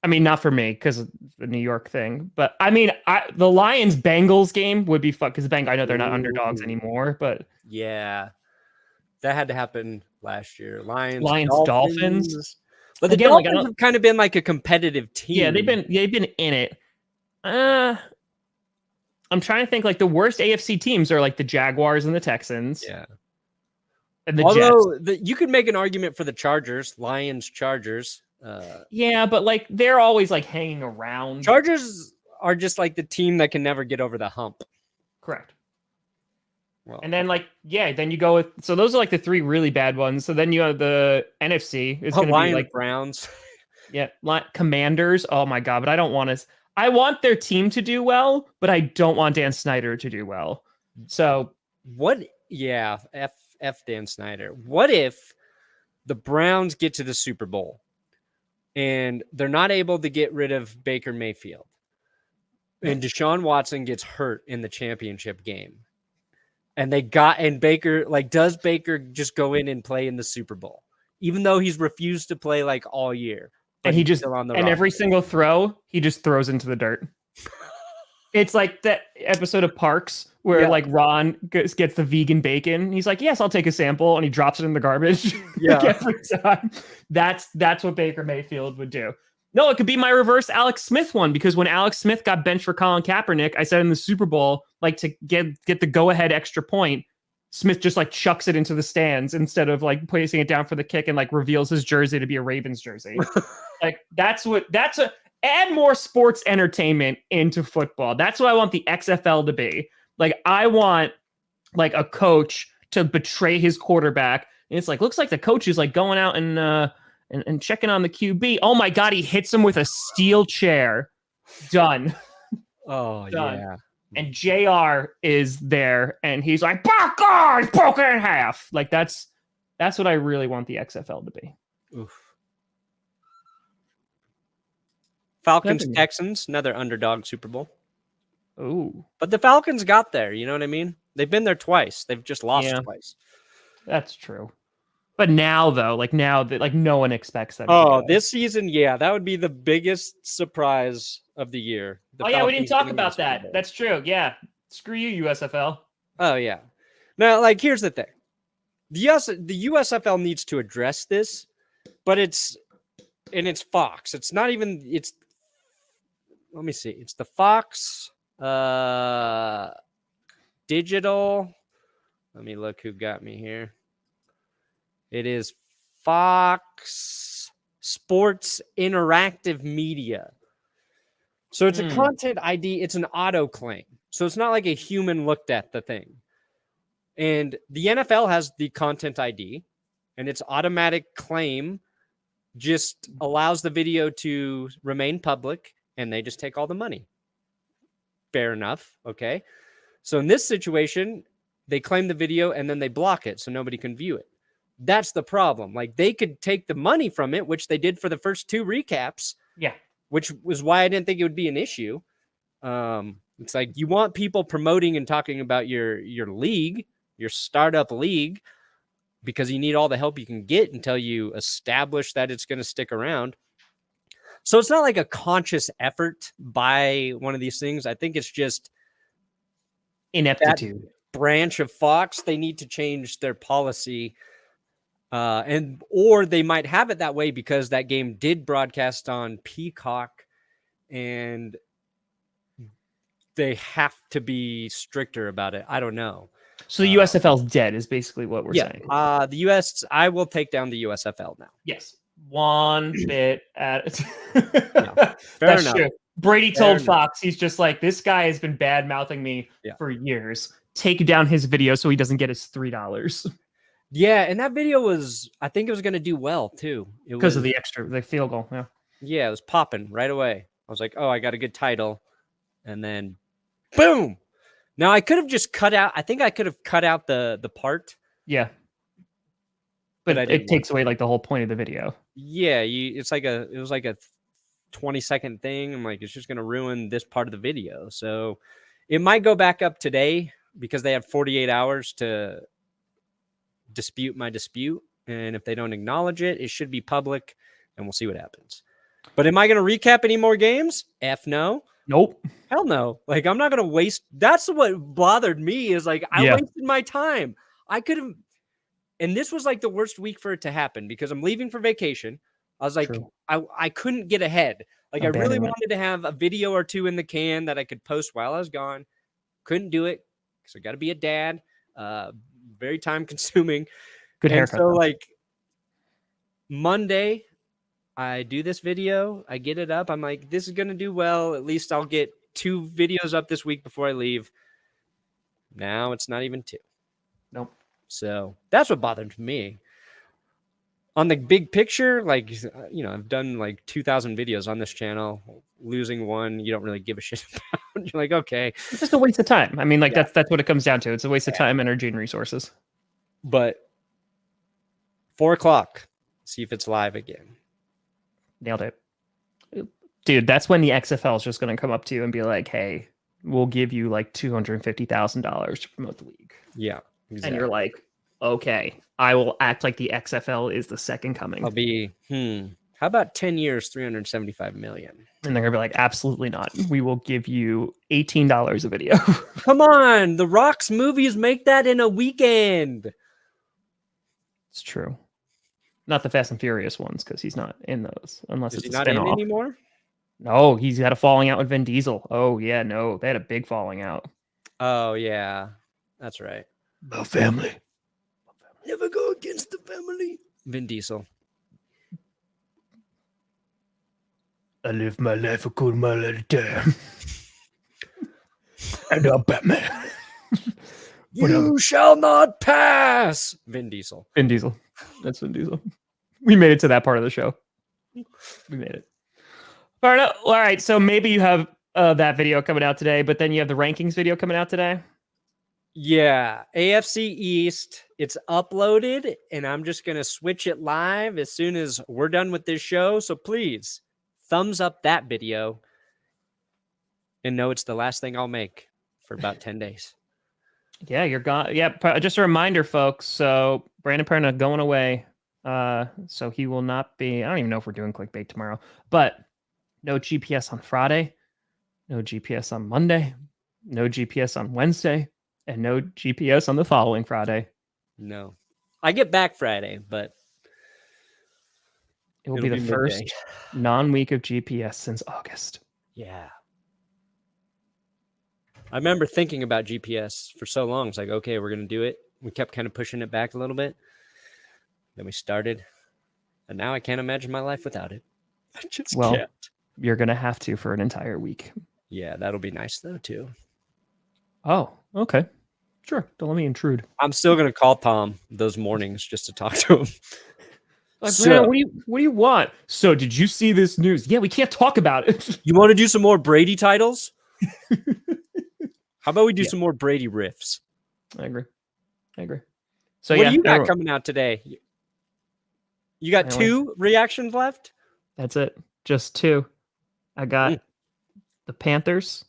I mean, not for me because of the New York thing, but I mean, the Lions Bengals game would be fun because I know they're not underdogs anymore, but yeah, that had to happen last year. Lions Dolphins. But the Dolphins have kind of been like a competitive team. Yeah, they've been in it. I'm trying to think. Like the worst AFC teams are like the Jaguars and the Texans. Yeah. And the Jets. You could make an argument for the Chargers, Lions, Chargers. Yeah, but like they're always like hanging around. Chargers are just like the team that can never get over the hump. Correct. Well, and then then you go with so those are like the three really bad ones. So then you have the NFC. It's going to be like Browns. Yeah, Commanders. Oh my God! But I don't want to. I want their team to do well, but I don't want Dan Snyder to do well. So what? Yeah, F Dan Snyder. What if the Browns get to the Super Bowl and they're not able to get rid of Baker Mayfield and Deshaun Watson gets hurt in the championship game and Baker, like, does Baker just go in and play in the Super Bowl, even though he's refused to play like all year? And he just, and every single throw, he just throws into the dirt. It's like that episode of Parks where like Ron gets the vegan bacon. He's like, yes, I'll take a sample. And he drops it in the garbage. Yeah. Like every time. That's what Baker Mayfield would do. No, it could be my reverse Alex Smith one, because when Alex Smith got benched for Colin Kaepernick, I said in the Super Bowl, like to get the go-ahead extra point, Smith just like chucks it into the stands instead of like placing it down for the kick and like reveals his jersey to be a Ravens jersey. Like add more sports entertainment into football. That's what I want the XFL to be. Like I want like a coach to betray his quarterback. And it's like, looks like the coach is like going out and checking on the QB. Oh my God, he hits him with a steel chair. Done. Oh, done. Yeah. And JR is there and he's like, "By God, broken in half." Like that's what I really want the XFL to be. Oof. Falcons, Texans, another underdog Super Bowl. Ooh. But the Falcons got there, you know what I mean? They've been there twice. They've just lost twice. That's true. But now though, now that like no one expects them. Oh, this season, yeah, that would be the biggest surprise of the year. We didn't talk about that. That's true. Yeah. Screw you, USFL. Oh, yeah. Now, like, here's the thing. The USFL needs to address this but it's Fox. It's not even, let me see. It's the Fox digital. Let me look who got me here. It is Fox Sports Interactive Media. So it's a content ID. It's an auto claim. So it's not like a human looked at the thing. And the NFL has the content ID, and its automatic claim just allows the video to remain public, and they just take all the money. Fair enough. Okay. So in this situation, they claim the video and then they block it so nobody can view it. That's the problem. Like, they could take the money from it, which they did for the first 2 recaps. Yeah. Which was why I didn't think it would be an issue. It's like, you want people promoting and talking about your league, your startup league, because you need all the help you can get until you establish that it's going to stick around. So it's not like a conscious effort by one of these things. I think it's just ineptitude. That branch of Fox, they need to change their policy. Or they might have it that way because that game did broadcast on Peacock, and they have to be stricter about it. I don't know. So the USFL is dead is basically what we're saying. The US, I will take down the USFL now. Yes. One bit at fair enough. True. Brady told Fox, he's just like, this guy has been bad mouthing me for years. Take down his video so he doesn't get his $3. Yeah, and that video was, I think it was going to do well too. Because of the field goal. Yeah. Yeah, it was popping right away. I was like, oh, I got a good title. And then boom. Now I could have just cut out, I think I could have cut out the part. Yeah. But it takes away like the whole point of the video. Yeah, it was like a 20-second thing. I'm like, it's just going to ruin this part of the video. So it might go back up today because they have 48 hours to dispute my dispute. And if they don't acknowledge it, it should be public and we'll see what happens. But am I going to recap any more games? F no. Nope. Hell no. Like, I'm not going to waste. That's what bothered me is like, I wasted my time. I could have. And this was like the worst week for it to happen because I'm leaving for vacation. I was like, I couldn't get ahead. Like, I really wanted to have a video or 2 in the can that I could post while I was gone. Couldn't do it because I got to be a dad. Very time consuming. Good haircut. So like Monday, I do this video. I get it up. I'm like, this is going to do well. At least I'll get 2 videos up this week before I leave. Now it's not even 2. Nope. So that's what bothered me. On the big picture, like, I've done like 2,000 videos on this channel. Losing one, you don't really give a shit about. You're like, okay. It's just a waste of time. I mean, like, that's what it comes down to. It's a waste of time, energy, and resources. But 4:00, see if it's live again. Nailed it. Dude, that's when the XFL is just going to come up to you and be like, hey, we'll give you like $250,000 to promote the league. Yeah. Exactly. And you're like, okay, I will act like the XFL is the second coming. I'll be, how about 10 years, $375 million? And they're going to be like, absolutely not. We will give you $18 a video. Come on. The Rock's movies make that in a weekend. It's true. Not the Fast and Furious ones, because he's not in those, unless it's a not spinoff. in anymore? No, he's had a falling out with Vin Diesel. Oh, yeah, no. They had a big falling out. Oh, yeah. That's right. My family. Never go against the family. Vin Diesel. I live my life according to my little time. And I'm Batman. You shall not pass. Vin Diesel. Vin Diesel. That's Vin Diesel. We made it to that part of the show. We made it. All right. So maybe you have that video coming out today, but then you have the rankings video coming out today. Yeah. AFC East. It's uploaded, and I'm just going to switch it live as soon as we're done with this show. So please, thumbs up that video and know it's the last thing I'll make for about 10 days. Yeah, you're gone. Yeah, just a reminder, folks. So Brandon Perna going away. So he will not be. I don't even know if we're doing clickbait tomorrow, but no GPS on Friday, no GPS on Monday, no GPS on Wednesday, and no GPS on the following Friday. No, I get back Friday, but It will be the first non-week of GPS since August. Yeah. I remember thinking about GPS for so long. It's like, okay, we're going to do it. We kept kind of pushing it back a little bit. Then we started. And now I can't imagine my life without it. I just can't. You're going to have to for an entire week. Yeah, that'll be nice, though, too. Oh, okay. Sure. Don't let me intrude. I'm still going to call Tom those mornings just to talk to him. Like, man, what do you want? So, did you see this news? Yeah, we can't talk about it. You want to do some more Brady titles? How about we do some more Brady riffs? I agree. So, what do you got coming out today? You got two reactions left? That's it. Just two. I got the Panthers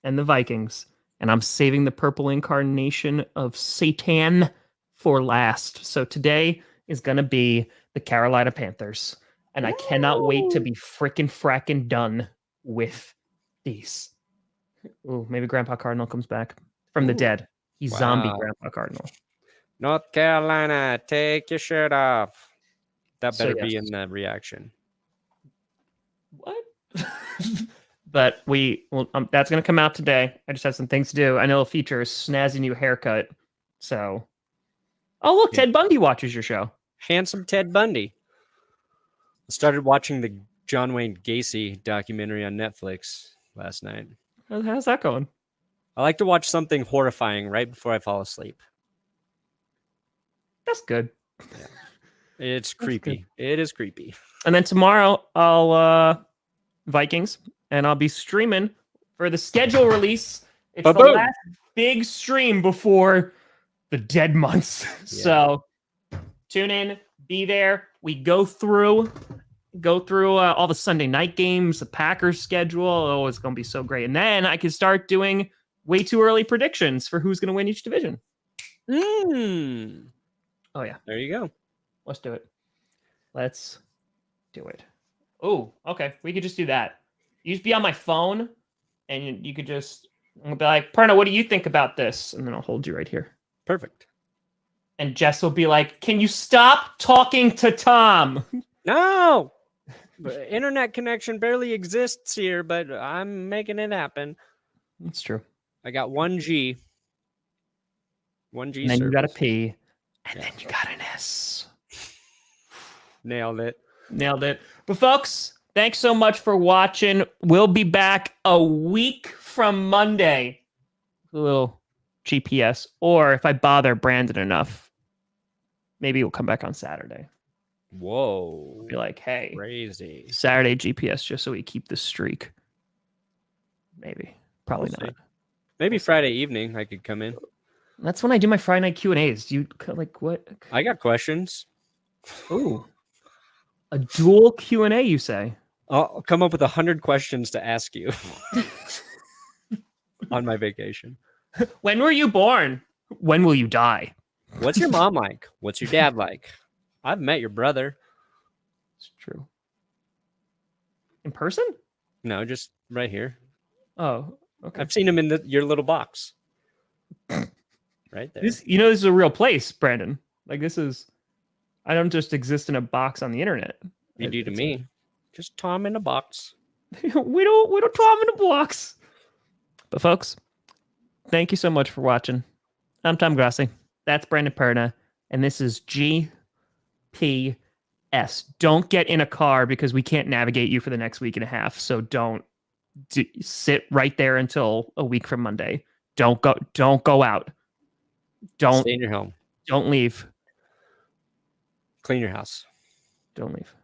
and the Vikings, and I'm saving the purple incarnation of Satan for last. So today is going to be the Carolina Panthers, and I cannot wait to be fracking done with these. Ooh, maybe Grandpa Cardinal comes back from the dead. He's zombie Grandpa Cardinal. North Carolina, take your shirt off. That better be in the reaction. What? But that's going to come out today. I just have some things to do. I know it'll feature a snazzy new haircut. So, oh, look, Ted Bundy watches your show. Handsome Ted Bundy. I started watching the John Wayne Gacy documentary on Netflix last night. How's that going? I like to watch something horrifying right before I fall asleep. That's good. Yeah. It's creepy. It is creepy. And then tomorrow I'll Vikings, and I'll be streaming for the schedule release. It's the last big stream before the dead months. Yeah. So tune in, be there. We go through all the Sunday night games, the Packers schedule. Oh, it's going to be so great. And then I can start doing way too early predictions for who's going to win each division. Oh, yeah. There you go. Let's do it. Oh, okay. We could just do that. You just be on my phone, and you could just be like, Perna, what do you think about this? And then I'll hold you right here. Perfect. And Jess will be like, can you stop talking to Tom? No! Internet connection barely exists here, but I'm making it happen. That's true. I got 1G. 1G and then service. You got a P, and then you got an S. Nailed it. But folks, thanks so much for watching. We'll be back a week from Monday. A little GPS. Or if I bother Brandon enough, maybe we'll come back on Saturday. Whoa. Be like, hey. Crazy. Saturday GPS just so we keep the streak. Maybe. Probably not. Maybe Friday evening I could come in. That's when I do my Friday night Q&As. Do you like what? I got questions. Ooh. A dual Q&A, you say? I'll come up with 100 questions to ask you on my vacation. When were you born? When will you die? What's your mom like? What's your dad like? I've met your brother. It's true. In person? No, just right here. Oh, okay. I've seen him in your little box. Right there. This is a real place, Brandon. Like I don't just exist in a box on the internet. You do to me. Just Tom in a box. we don't Tom in a box. But folks, thank you so much for watching. I'm Tom Grossi. That's Brandon Perna. And this is GPS. Don't get in a car because we can't navigate you for the next week and a half. So don't sit right there until a week from Monday. Don't go out. Don't stay in your home. Don't leave. Clean your house. Don't leave.